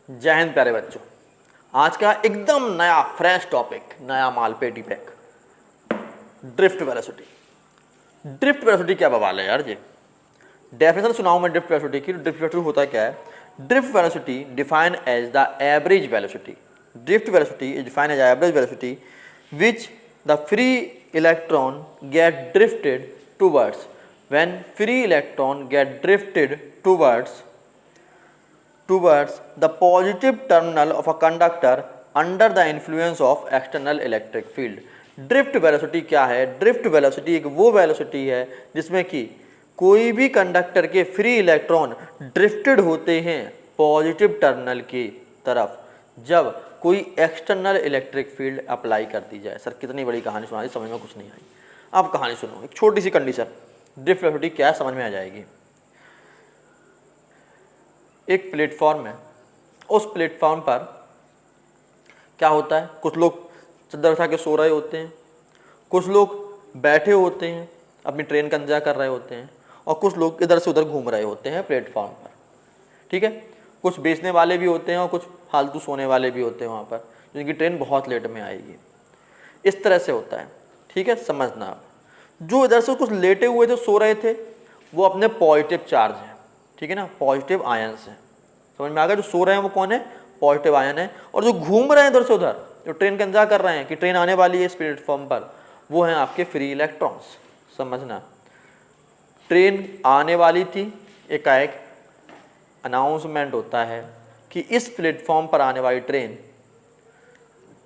जय हिंद प्यारे बच्चों। आज का एकदम नया फ्रेश टॉपिक, नया माल पेटी pack, drift velocity. Drift velocity क्या बवाल है यार जी। डेफिनेशन सुनाऊं मैं ड्रिफ्ट वेलोसिटी की। ड्रिफ्ट वेलोसिटी होता क्या है? Drift velocity define as the average velocity. Drift velocity is define as average velocity which the free electron get drifted towards when free electron get drifted towards the positive terminal of a conductor under the influence of external electric field। Drift velocity क्या है? Drift velocity एक वो velocity है जिसमें कि कोई भी conductor के फ्री इलेक्ट्रॉन ड्रिफ्टेड होते हैं पॉजिटिव टर्मिनल की तरफ जब कोई एक्सटर्नल इलेक्ट्रिक फील्ड अप्लाई कर दी जाए। सर कितनी बड़ी कहानी सुना दी, समझ में कुछ नहीं आई। अब कहानी सुनो, एक छोटी सी कंडीशन, ड्रिफ्ट वेलोसिटी क्या है समझ में आ जाएगी। एक प्लेटफॉर्म है, उस प्लेटफॉर्म पर क्या होता है, कुछ लोग चद्दर उठा के सो रहे होते हैं, कुछ लोग बैठे होते हैं अपनी ट्रेन का इंतजार कर रहे होते हैं, और कुछ लोग इधर से उधर घूम रहे होते हैं प्लेटफॉर्म पर। ठीक है, कुछ बेचने वाले भी होते हैं और कुछ फालतू सोने वाले भी होते हैं वहाँ पर, जिनकी ट्रेन बहुत लेट में आएगी। इस तरह से होता है। ठीक है, समझना आप। जो इधर से कुछ लेटे हुए थे, सो रहे थे, वो अपने पॉजिटिव चार्ज हैं। ठीक है ना, पॉजिटिव आयन्स हैं। समझ में आ गया? जो सो रहे हैं वो कौन है? पॉजिटिव आयन है। और जो घूम रहे हैं इधर से उधर, जो ट्रेन का इंतजार कर रहे हैं कि ट्रेन आने वाली है इस प्लेटफॉर्म पर, वो हैं आपके फ्री इलेक्ट्रॉन्स। समझना, ट्रेन आने वाली थी, एकाएक अनाउंसमेंट होता है कि इस प्लेटफॉर्म पर आने वाली ट्रेन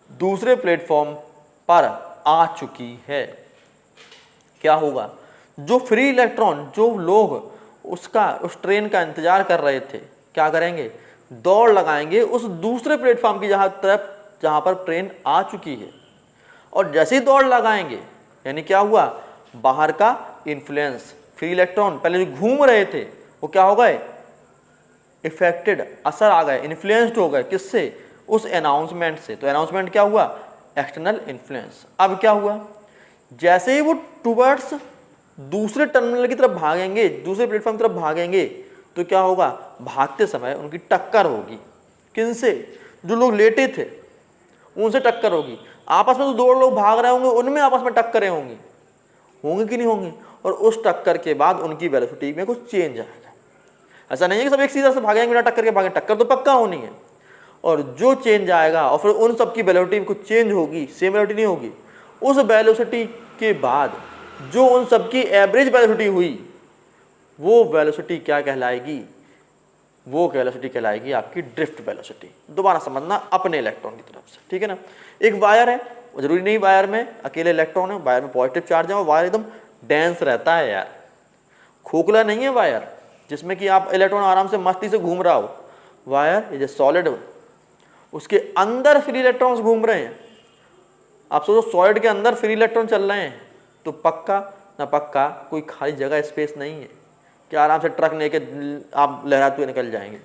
दूसरे प्लेटफॉर्म पर आ चुकी है। क्या होगा? जो फ्री इलेक्ट्रॉन, जो लोग उस ट्रेन का इंतजार कर रहे थे, क्या करेंगे? दौड़ लगाएंगे उस दूसरे प्लेटफॉर्म की जहां पर ट्रेन आ चुकी है। और जैसे ही दौड़ लगाएंगे, यानी क्या हुआ? बाहर का इन्फ्लुएंस, फ्री इलेक्ट्रॉन पहले जो घूम रहे थे वो क्या हो गए? इफेक्टेड, असर आ गए, इन्फ्लुएंस्ड हो गए। किससे? उस अनाउंसमेंट से। तो अनाउंसमेंट क्या हुआ? External influence. अब क्या हुआ? जैसे ही वो टूवर्ड्स दूसरे टर्मिनल की तरफ भागेंगे, दूसरे प्लेटफॉर्म की तरफ भागेंगे, तो क्या होगा? भागते समय उनकी टक्कर होगी। किनसे? जो लोग लेटे थे उनसे टक्कर होगी। आपस में तो दो लोग भाग रहे होंगे, उनमें आपस में टक्करें होंगी, होंगी कि नहीं होंगी? और उस टक्कर के बाद उनकी वेलोसिटी में कुछ चेंज आएगा। ऐसा नहीं है कि सब एक सीधा से भागेंगे बिना टक्कर के भागेंगे, टक्कर तो पक्का होनी है। और जो चेंज आएगा और फिर उन सबकी वेलोसिटी में कुछ चेंज होगी, सेम वेलोसिटी नहीं होगी। उस वेलोसिटी के बाद जो उन सबकी एवरेज वेलोसिटी हुई, वो वेलोसिटी क्या कहलाएगी? वो वेलोसिटी कहलाएगी आपकी ड्रिफ्ट वेलोसिटी। दोबारा समझना, अपने इलेक्ट्रॉन की तरफ से। ठीक है ना, एक वायर है, जरूरी नहीं वायर में अकेले इलेक्ट्रॉन है, वायर में पॉजिटिव चार्ज है और वायर एकदम डेंस रहता है यार, खोखला नहीं है वायर जिसमें कि आप इलेक्ट्रॉन आराम से मस्ती से घूम रहा हो। वायर इज ए सॉलिड, उसके अंदर फ्री इलेक्ट्रॉन्स घूम रहे हैं। आप सोचो सॉलिड के अंदर फ्री इलेक्ट्रॉन चल रहे हैं, तो पक्का ना पक्का कोई खाली जगह स्पेस नहीं है कि आराम से ट्रक लेके आप लहराते हुए निकल जाएंगे।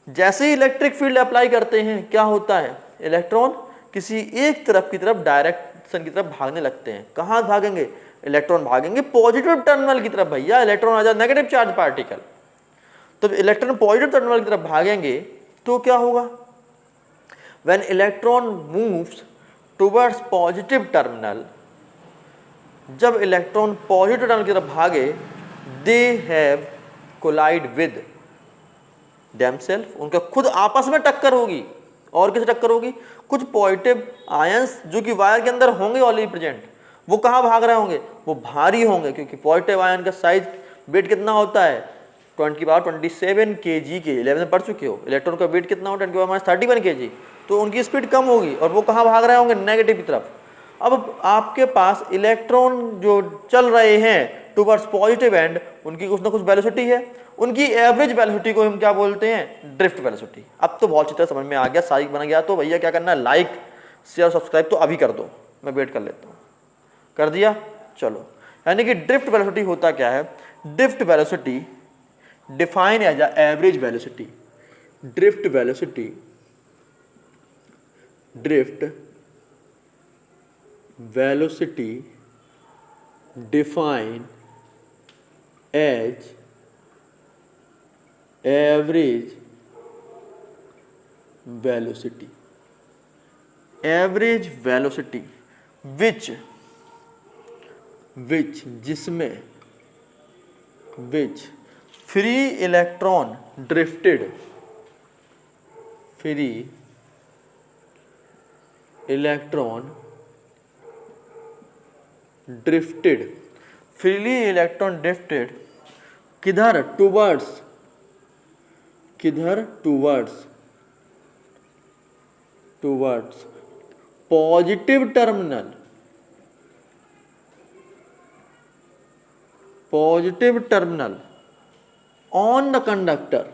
जैसे ही इलेक्ट्रिक फील्ड अप्लाई करते हैं, क्या होता है? इलेक्ट्रॉन किसी एक तरफ की तरफ, डायरेक्शन की तरफ भागने लगते हैं। कहाँ भागेंगे? इलेक्ट्रॉन भागेंगे पॉजिटिव टर्मिनल की तरफ। भैया इलेक्ट्रॉन आ जाए नेगेटिव चार्ज पार्टिकल, तो इलेक्ट्रॉन पॉजिटिव टर्मिनल की तरफ भागेंगे तो क्या होगा? When electron moves towards positive terminal, जब इलेक्ट्रॉन पॉजिटिव टर्मिनल की तरफ भागे, they have collide with themselves, उनका खुद आपस में टक्कर होगी। और किसे टक्कर होगी? कुछ पॉजिटिव आयंस जो कि वायर के अंदर होंगे ऑलरेडी प्रेजेंट, वो कहाँ भाग रहे होंगे? वो भारी होंगे, क्योंकि पॉजिटिव आयन का साइज, वेट कितना होता है? 10⁻27 kg के 11 में पढ़ चुके हो। इलेक्ट्रॉन का वेट कितना होता है? 10⁻31 kg। तो उनकी स्पीड कम होगी और वो कहाँ भाग रहे होंगे? नेगेटिव की तरफ। अब आपके पास इलेक्ट्रॉन जो चल रहे हैं टुवर्ड्स पॉजिटिव एंड, उनकी कुछ ना कुछ वेलोसिटी है। उनकी एवरेज वेलोसिटी को हम क्या बोलते हैं? Drift velocity. अब तो बहुत अच्छी तरह समझ में आ गया, साइक बन गया। तो भैया क्या करना है? लाइक शेयर सब्सक्राइब तो अभी कर दो, मैं वेट कर लेता हूँ। कर दिया? चलो। यानी कि ड्रिफ्ट वेलोसिटी होता क्या है? Drift velocity define as a average velocity. Drift velocity, drift velocity define as average velocity, average velocity which जिसमें which free electron drifted, free electron drifted, freely electron drifted किधर, towards, किधर, towards positive terminal, on the conductor,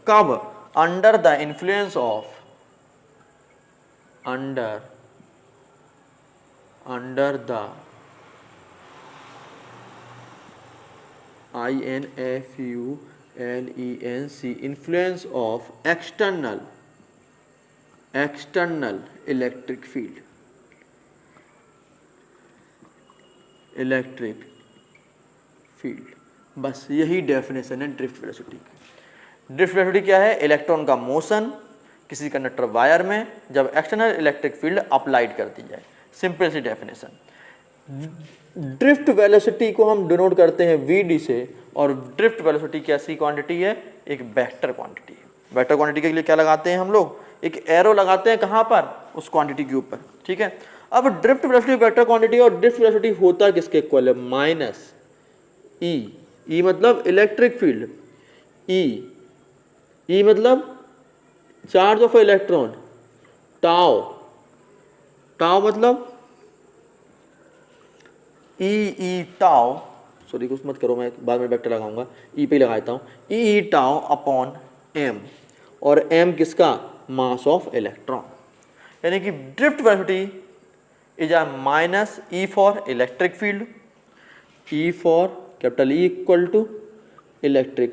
कब, under the influence of, under the influence, influence of external electric field, बस यही definition है drift velocity की। Drift velocity क्या है? Electron का मोशन किसी कंडक्टर वायर में जब एक्सटर्नल इलेक्ट्रिक फील्ड अप्लाइड कर दी जाए, सिंपल सी डेफिनेशन। ड्रिफ्ट वेलोसिटी को हम डिनोट करते हैं वीडी से, और ड्रिफ्ट वेलोसिटी कैसी क्वांटिटी है? एक वेक्टर क्वांटिटी है। वेक्टर क्वांटिटी के लिए क्या लगाते हैं हम लोग? एक एरो लगाते हैं, कहाँ पर? उस क्वांटिटी के ऊपर, ठीक है। अब ड्रिफ्ट वेलोसिटी वेक्टर क्वांटिटी, और ड्रिफ्ट वेलोसिटी होता किसके इक्वल है? माइनस ई मतलब इलेक्ट्रिक फील्ड, ई मतलब चार्ज ऑफ इलेक्ट्रॉन, टाउ मतलब ई टाउ, सॉरी कुछ मत करो, मैं बाद में वेक्टर लगाऊंगा, ई पे लगाता हूँ, ई टाउ अपॉन एम, और एम किसका? Mass of electron. यानी कि drift velocity is a minus e for electric field, e for capital e equal to electric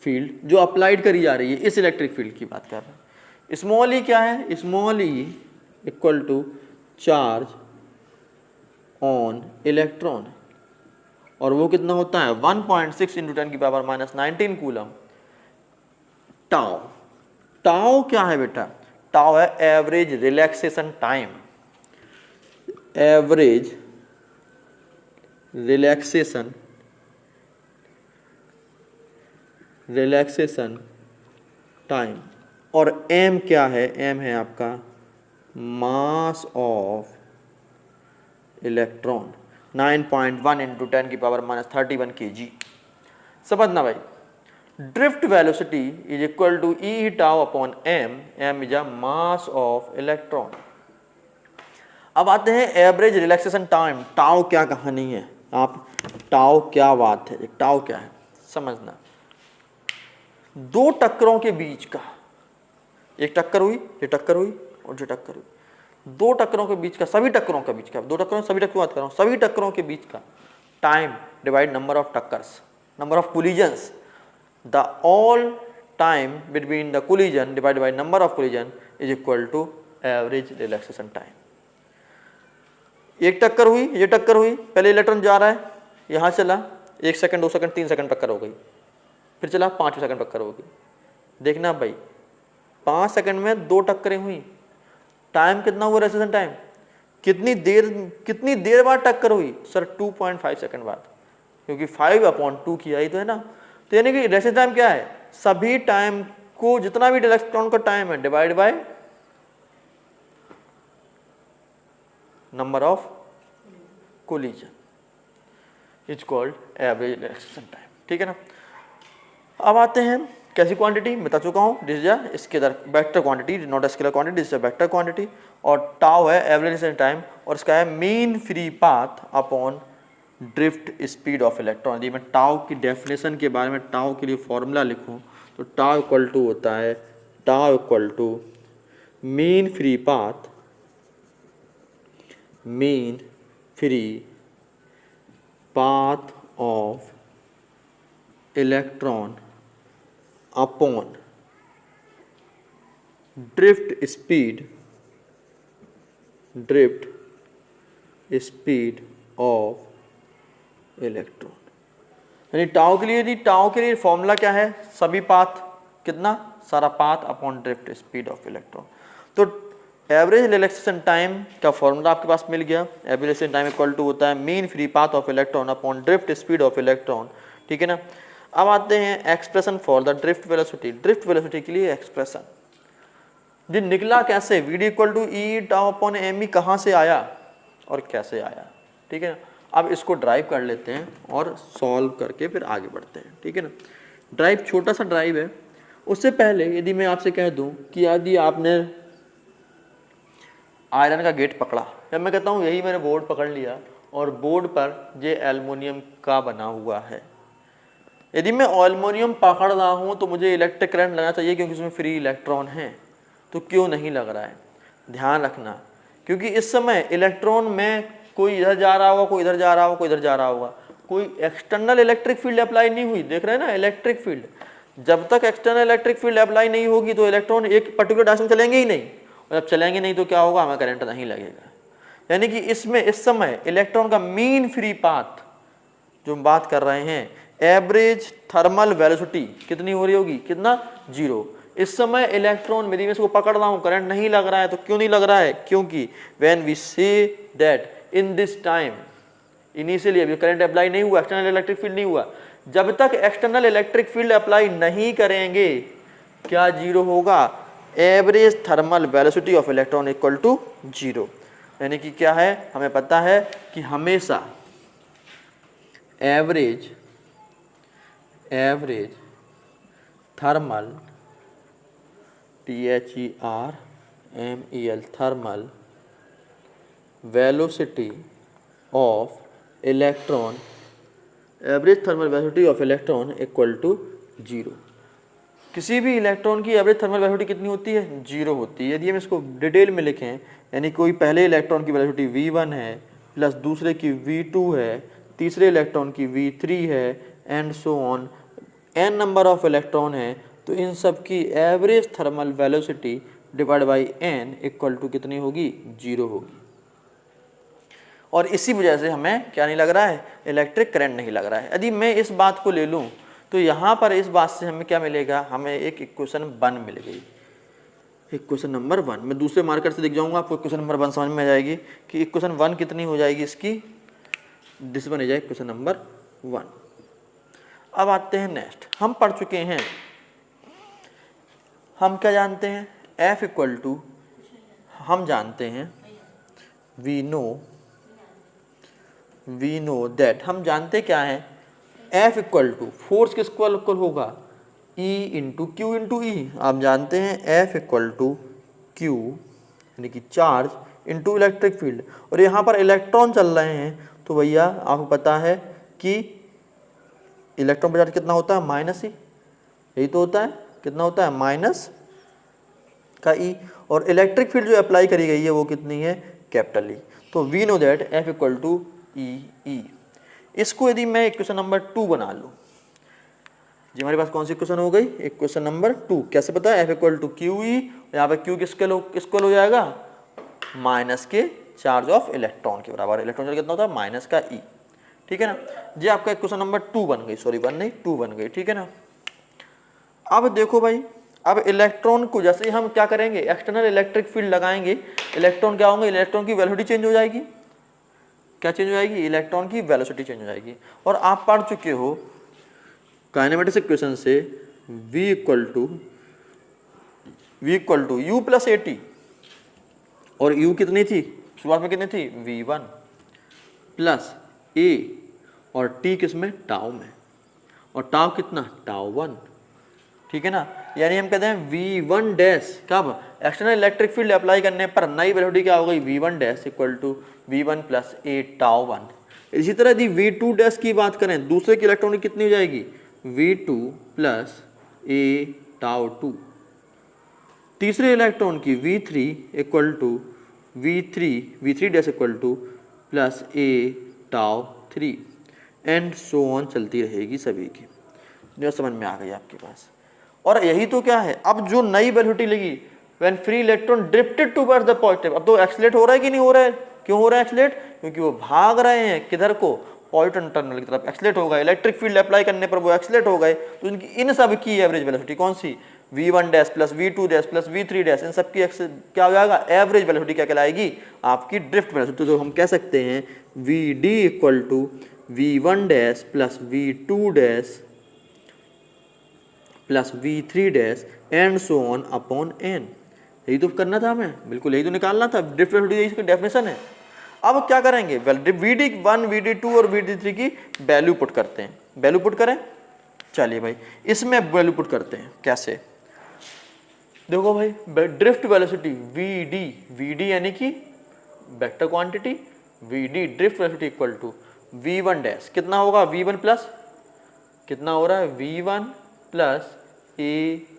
field, जो अप्लाइड करी जा रही है, इस इलेक्ट्रिक फील्ड की बात कर रहे हैं। स्मॉल ई क्या है? Small e equal to charge on electron, और वो कितना होता है? 1.6 इंटू 10 की पावर माइनस 19 कूलम। टाउ क्या है बेटा? टाउ है average relaxation time, average relaxation time. और एम क्या है? एम है आपका मास ऑफ इलेक्ट्रॉन, 9.1 इंटू 10 की पावर माइनस 31 kg। समझना भाई, drift velocity is equal to e tau upon m is a mass of electron. अब आते हैं एवरेज रिलैक्सेशन टाइम। टाउ क्या कहानी है? आप टाउ क्या बात है? टाउ क्या है समझना। दो टक्करों के बीच का, एक टक्कर हुई, ये टक्कर हुई और ये टक्कर हुई, दो टक्करों के बीच का, सभी टक्करों के बीच का, दो टक्करों, सभी टक्करों की बात कर रहा हूँ, सभी टक्करों के बीच का टाइम डिवाइड नंबर ऑफ टक्कर्स, number of collisions, the all time between the collision divide by number of collision is equal to average relaxation time. एक टक्कर हुई, ये टक्कर हुई, पहले इलेक्ट्रॉन जा रहा है, यहाँ चला, 1 सेकंड 2 सेकंड 3 सेकंड टक्कर हो गई, फिर चला 5 सेकंड टक्कर हो गई। देखना भाई 5 सेकंड में 2 टक्करें हुई, टाइम कितना हुआ रिलैक्सेशन टाइम? कितनी देर बाद टक्कर हुई? सर 2.5 सेकंड बाद, क्योंकि 5/2 किया ही तो है ना। तो यानी कि रिलैक्सेशन टाइम क्या है? सभी टाइम को, जितना भी इलेक्ट्रॉन का टाइम है, divide by number of collision is called average relaxation time. ठीक है ना। अब आते हैं कैसी क्वांटिटी, मैं बता चुका हूँ, this is scalar vector quantity, not a scalar quantity, this is vector quantity. और टाउ है एवरेज रिलैक्सेशन टाइम, और इसका है mean free path upon drift speed of electron. यदि मैं टाउ की डेफिनेशन के बारे में, टाउ के लिए फॉर्मूला लिखूँ तो टाउ इक्वल टू होता है, tau equal to mean free path, mean free path of electron upon drift speed drift speed of electron. यानी टाउ के लिए, यदि टाउ के लिए फॉर्मूला क्या है, सभी पाथ कितना, सारा path upon drift speed of electron. तो एवरेज रिलैक्सेशन टाइम का फॉर्मूला आपके पास मिल गया। Average relaxation time equal to होता है mean free path of electron upon drift speed of electron, ठीक है ना। अब आते हैं expression for the drift velocity. Drift velocity के लिए एक्सप्रेशन जी निकला कैसे, v d equal to e tau upon m e कहाँ से आया और कैसे आया, ठीक है ना। अब इसको ड्राइव कर लेते हैं और सॉल्व करके फिर आगे बढ़ते हैं, ठीक है ना। ड्राइव छोटा सा ड्राइव है। उससे पहले यदि मैं आपसे कह दूं कि यदि आपने आयरन का गेट पकड़ा, जब मैं कहता हूँ यही मैंने बोर्ड पकड़ लिया और बोर्ड पर ये एल्युमिनियम का बना हुआ है, यदि मैं एल्युमिनियम पकड़ रहा हूँ तो मुझे इलेक्ट्रिक करंट लगना चाहिए क्योंकि उसमें फ्री इलेक्ट्रॉन है। तो क्यों नहीं लग रहा है, ध्यान रखना, क्योंकि इस समय इलेक्ट्रॉन में कोई इधर जा रहा होगा, कोई इधर जा रहा होगा, कोई इधर जा रहा होगा, कोई एक्सटर्नल इलेक्ट्रिक फील्ड अप्लाई नहीं हुई। देख रहे हैं ना, इलेक्ट्रिक फील्ड, जब तक एक्सटर्नल इलेक्ट्रिक फील्ड अप्लाई नहीं होगी तो इलेक्ट्रॉन एक पर्टिकुलर डायरेक्शन चलेंगे ही नहीं, और जब चलेंगे नहीं तो क्या होगा, हमें करंट नहीं लगेगा। यानी कि इसमें इस समय इलेक्ट्रॉन का मीन फ्री पाथ जो हम बात कर रहे हैं, एवरेज थर्मल वेलोसिटी कितनी हो रही होगी, कितना, 0। इस समय इलेक्ट्रॉन यदि मैं इसको पकड़ रहा हूँ, करंट नहीं लग रहा है, तो क्यों नहीं लग रहा है, क्योंकि when we say that in this time, initially अभी करंट अप्लाई नहीं हुआ, एक्सटर्नल इलेक्ट्रिक फील्ड नहीं हुआ, जब तक एक्सटर्नल इलेक्ट्रिक फील्ड अप्लाई नहीं करेंगे क्या 0 होगा, average thermal velocity of electron equal to 0। यानी कि क्या है, हमें पता है कि हमेशा average thermal THERMEL thermal velocity of electron, average thermal velocity of electron equal to 0। किसी भी इलेक्ट्रॉन की एवरेज थर्मल वेलोसिटी कितनी होती है, 0 होती है। यदि हम इसको डिटेल में लिखें, यानी कोई पहले इलेक्ट्रॉन की वेलोसिटी V1 है प्लस दूसरे की V2 है, तीसरे इलेक्ट्रॉन की V3 है, and so on, n number of electron है, तो इन सब की average thermal velocity divide by n equal to कितनी होगी, 0 होगी। और इसी वजह से हमें क्या नहीं लग रहा है, इलेक्ट्रिक करंट नहीं लग रहा है। यदि मैं इस बात को ले लूँ तो यहाँ पर इस बात से हमें क्या मिलेगा, हमें एक इक्वेशन 1 मिल गई, इक्वेशन नंबर 1। मैं दूसरे मार्कर से दिख जाऊँगा, आपको इक्वेशन नंबर 1 समझ में आ जाएगी कि इक्वेशन 1 कितनी हो जाएगी इसकी, दिस बन जाए इक्वेशन नंबर 1। अब आते हैं नेक्स्ट, हम पढ़ चुके हैं, हम क्या जानते हैं, F इक्वल टू, हम जानते हैं वी नो दैट, हम जानते क्या है, F इक्वल टू फोर्स किसको इक्वल होगा, E इंटू क्यू इंटू ई। आप जानते हैं F इक्वल टू क्यू यानी कि चार्ज इंटू इलेक्ट्रिक फील्ड, और यहाँ पर इलेक्ट्रॉन चल रहे हैं, तो भैया आपको पता है कि इलेक्ट्रॉन का चार्ज कितना होता है, माइनस ही, यही तो होता है, कितना होता है, माइनस का ई, और इलेक्ट्रिक फील्ड जो अप्लाई करी गई है वो कितनी है, कैपिटल ई। तो we know that F equal to E. इसको यदि मैं इक्वेशन नंबर 2 बना लूँ, जी हमारे पास कौन सी इक्वेशन हो गई, इक्वेशन नंबर 2। कैसे पता है, F equal to q e, यहाँ पर क्यू किसके हो जाएगा, माइनस के चार्ज ऑफ इलेक्ट्रॉन के बराबर, इलेक्ट्रॉन चार्ज कितना होता है, माइनस का ई, ठीक है ना। जी आपका इक्वेशन नंबर 2 बन गई, सॉरी 1 नहीं 2 बन गई, ठीक है ना। अब देखो भाई, अब इलेक्ट्रॉन को जैसे ही हम क्या करेंगे, एक्सटर्नल इलेक्ट्रिक फील्ड लगाएंगे, इलेक्ट्रॉन क्या होंगे, इलेक्ट्रॉन की वेलोसिटी चेंज हो जाएगी, क्या चेंज हो जाएगी, इलेक्ट्रॉन की वेलोसिटी चेंज हो जाएगी। और आप पढ़ चुके हो काइनेमेटिक्स इक्वेशन से V equal to U plus AT, और U कितनी थी, शुरुआत में कितनी थी, V1 प्लस A, और T किसमें, टाउ में, और टाउ कितना, टाउ 1, ठीक है ना। यानी हम कहते हैं V1 डैश कब, एक्सटर्नल इलेक्ट्रिक फील्ड अप्लाई करने पर नई वेलोसिटी क्या हो गई, V1 dash equal to V1 plus A tau 1। इसी तरह यदि V2 डैश की बात करें, दूसरे की इलेक्ट्रॉन कितनी हो जाएगी, V2 प्लस A टाउ 2, तीसरे इलेक्ट्रॉन की V3 equal to V3 dash equal to plus A tau 3, and so on चलती रहेगी सभी की, जो समझ में आ गई आपके पास। और यही तो क्या है, अब जो नई वेलोसिटी लगी, when free electron drifted towards the positive. अब तो एक्सीलरेट हो रहा है कि नहीं हो रहा है? क्यों हो रहा है एक्सीलरेट? क्योंकि वो भाग रहे हैं किधर को? पॉजिटिव टर्मिनल की तरफ एक्सीलरेट होगा। इलेक्ट्रिक फील्ड अप्लाई करने पर वो एक्सीलरेट हो गए, तो इनकी इन सब की एवरेज वेलोसिटी कौन सी? v1 dash plus v2 dash plus v3 dash, इन सब की क्या हो जाएगा? एवरेज वेलोसिटी क्या कहलाएगी? आपकी ड्रिफ्ट वेलोसिटी। तो हम कह सकते हैं vd equal to v1 dash plus v2 dash plus v3 dash and so on upon n। यही तो करना था हमें, बिल्कुल यही तो निकालना था। ड्रिफ्ट वेलोसिटी इसकी डेफिनेशन है। अब क्या करेंगे? वेल vd1 vd2 और vd3 की वैल्यू पुट करते हैं। वैल्यू पुट करें, चलिए भाई इसमें वैल्यू पुट करते हैं। कैसे? देखो भाई, ड्रिफ्ट वेलोसिटी vd यानी कि vector quantity, vd drift velocity equal to v1 dash, कितना होगा? v1 प्लस कितना हो रहा है? v1 plus a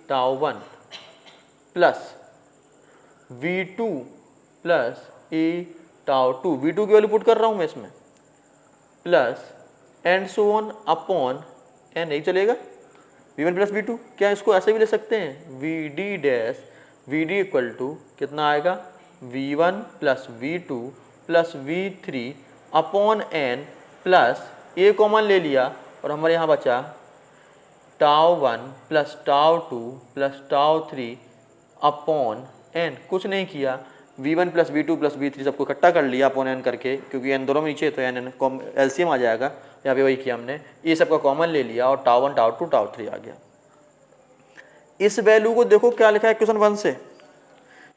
τ1 plus v2 plus a τ2, v2 की वैल्यू पुट कर रहा हूं मैं इसमें, plus and so on upon n। नहीं चलेगा? v1 प्लस v2, क्या इसको ऐसे भी ले सकते हैं? vd dash vd equal to कितना आएगा? v1 plus v2 plus v3 upon n plus a common ले लिया और हमारे यहाँ बचा τ1 प्लस τ2 प्लस τ3 अपॉन n। कुछ नहीं किया, v1 plus v2 plus v3 सबको इकट्ठा कर लिया अपॉन n करके, क्योंकि n दोनों में नीचे तो n एलसीएम आ जाएगा। यहाँ पे वही किया हमने, ये सबका कॉमन ले लिया और τ1 τ2 τ3 आ गया। इस वैल्यू को देखो क्या लिखा है इक्वेशन 1 से,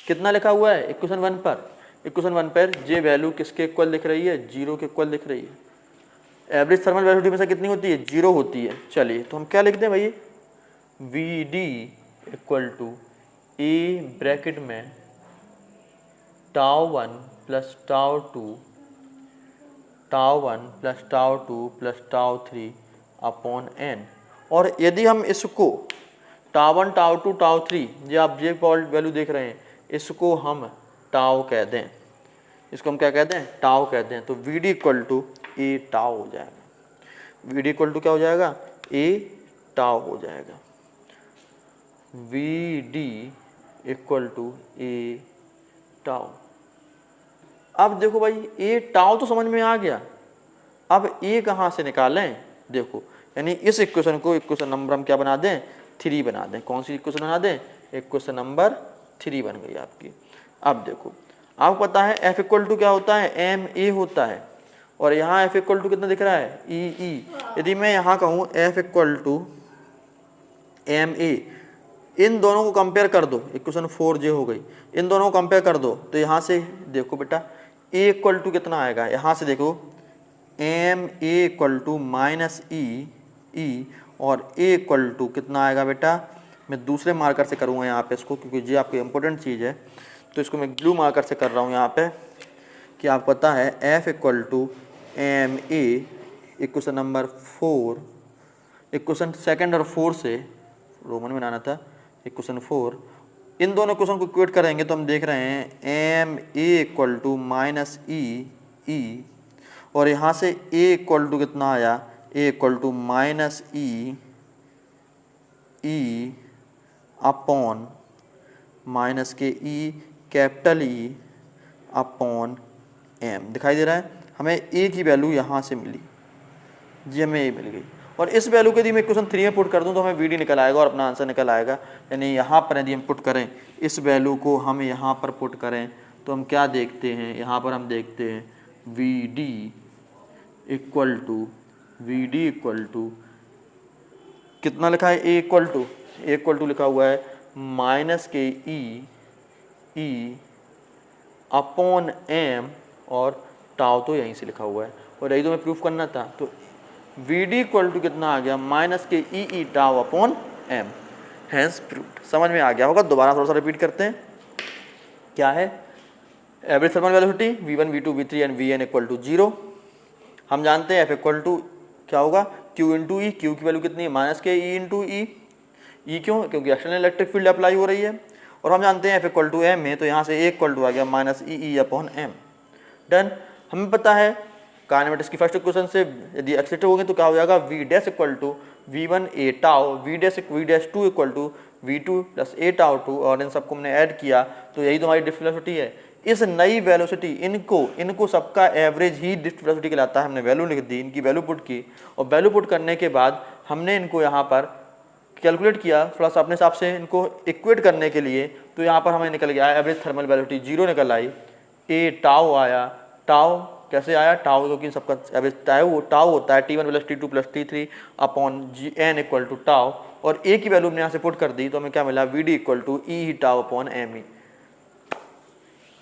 कितना लिखा हुआ है इक्वेशन 1 पर? इक्वेशन 1 पर ये वैल्यू किसके इक्वल दिख रही है? 0 के इक्वल दिख रही है। एवरेज थर्मल वेलोसिटी में से कितनी होती है? 0 होती है। चलिए तो हम क्या लिखते हैं भाई? vd equal to a bracket में τ1 plus τ2 plus τ2 plus τ3 upon n। और यदि हम इसको τ1 τ2 τ3, ये आप जे वैल्यू देख रहे हैं, इसको हम टाउ कह दें, इसको हम क्या कहते हैं? टाउ कहते हैं। तो vd equal to a tau हो जाएगा। vd इक्वल टू क्या हो जाएगा? a टाउ हो जाएगा। vd equal to a tau. अब देखो भाई, a टाउ तो समझ में आ गया। अब a कहाँ से निकालें? देखो, यानी इस इक्वेशन को इक्वेशन नंबर हम क्या बना दें? 3 बना दें। कौन सी इक्वेशन बना दें? इक्वेशन नंबर 3 बन गई आपकी। अब देखो, आपको पता है f इक्वल टू क्या होता है? एम ए होता है। और यहाँ f इक्वल टू कितना दिख रहा है? ई ई। यदि मैं यहाँ कहूँ f equal to m a, इन दोनों को कंपेयर कर दो, इक्वेशन 4 जे हो गई, इन दोनों को कंपेयर कर दो, तो यहाँ से देखो बेटा a इक्वल टू कितना आएगा? यहाँ से देखो m a equal to minus e e, और a इक्वल टू कितना आएगा बेटा? मैं दूसरे मार्कर से करूँगा यहाँ पे इसको, क्योंकि ये आपकी इंपॉर्टेंट चीज़ है, तो इसको मैं ब्लू मार्कर से कर रहा हूँ यहाँ पे, कि आपको पता है f equal to m a, equation number 4, equation 2 और 4 से रोमन में बनाना था, इक्वेशन 4, इन दोनों क्वेश्चन को इक्वेट करेंगे तो हम देख रहे हैं m a equal to minus e e, और यहाँ से a इक्वल टू कितना आया? a equal to minus e e upon minus के e capital E upon m। दिखाई दे रहा है? हमें a की वैल्यू यहाँ से मिली, जी हमें a मिल गई। और इस वैल्यू को यदि मैं इक्वेशन 3 में पुट कर दूँ तो हमें vd निकल आएगा और अपना आंसर निकल आएगा। यानी यहाँ पर यदि हम पुट करें, इस वैल्यू को हम यहाँ पर पुट करें तो हम क्या देखते हैं? यहाँ पर हम देखते हैं vd इक्वल टू कितना लिखा है? a इक्वल टू लिखा हुआ है माइनस के ई अपॉन m, और टाउ तो यहीं से लिखा हुआ है, और यही तो मैं प्रूफ करना था। तो vd इक्वल टू कितना आ गया? माइनस के e tau upon m, hence proved. समझ में आ गया होगा। दोबारा थोड़ा सा रिपीट करते हैं। क्या है? Average thermal velocity v1 v2 v3 and vn equal to 0। हम जानते हैं f इक्वल टू क्या होगा? q इंटू ई। q की वैल्यू कितनी है? माइनस के ई इंटू ई। ई क्यों? क्योंकि एक्सटर्नल इलेक्ट्रिक फील्ड अप्लाई हो रही है। और हम जानते हैं f इक्वल टू एम है, तो यहाँ से a इक्वल टू आ गया minus e upon m. Done. हमें पता है काइनेमेटिक्स की फर्स्ट इक्वेशन से यदि एक्सीलरेटर होंगे तो क्या हो जाएगा? v dash equal to v1 a tau, v dash 2 equal to v2 plus a tau 2 और इन सबको हमने ऐड किया तो यही तो हमारी ड्रिफ्ट वेलोसिटी है। इस नई वेलोसिटी इनको सबका एवरेज ही ड्रिफ्ट वेलोसिटी कहलाता है। हमने वैल्यू लिख दी, इनकी वैल्यू पुट की और वैल्यू पुट करने के बाद हमने इनको यहाँ पर कैलकुलेट किया थोड़ा सा अपने हिसाब से इनको इक्वेट करने के लिए। तो यहाँ पर हमें निकल गया एवरेज थर्मल वेलोसिटी 0 निकल आई। ए टाउ आया, टाउ कैसे आया, टाउ क्योंकि सबका एवरेज टाउ होता है T1 plus T2 plus T3 upon n equal to tau और ए की वैल्यू हमने यहाँ से पुट कर दी तो हमें क्या मिला VD इक्वल टू ई ही टाउ अपॉन ME।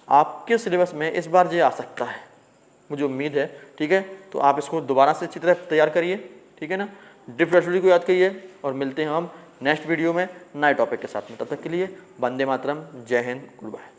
आपके सिलेबस में इस बार ये आ सकता है, मुझे उम्मीद है। ठीक है, तो आप इसको दोबारा से अच्छी तरह तैयार करिए। ठीक है ना, ड्रिफ्ट वेलोसिटी को याद करिए और मिलते हैं हम नेक्स्ट वीडियो में नए टॉपिक के साथ में। तब तक के लिए वंदे मातरम, जय हिंद, गुड बाय।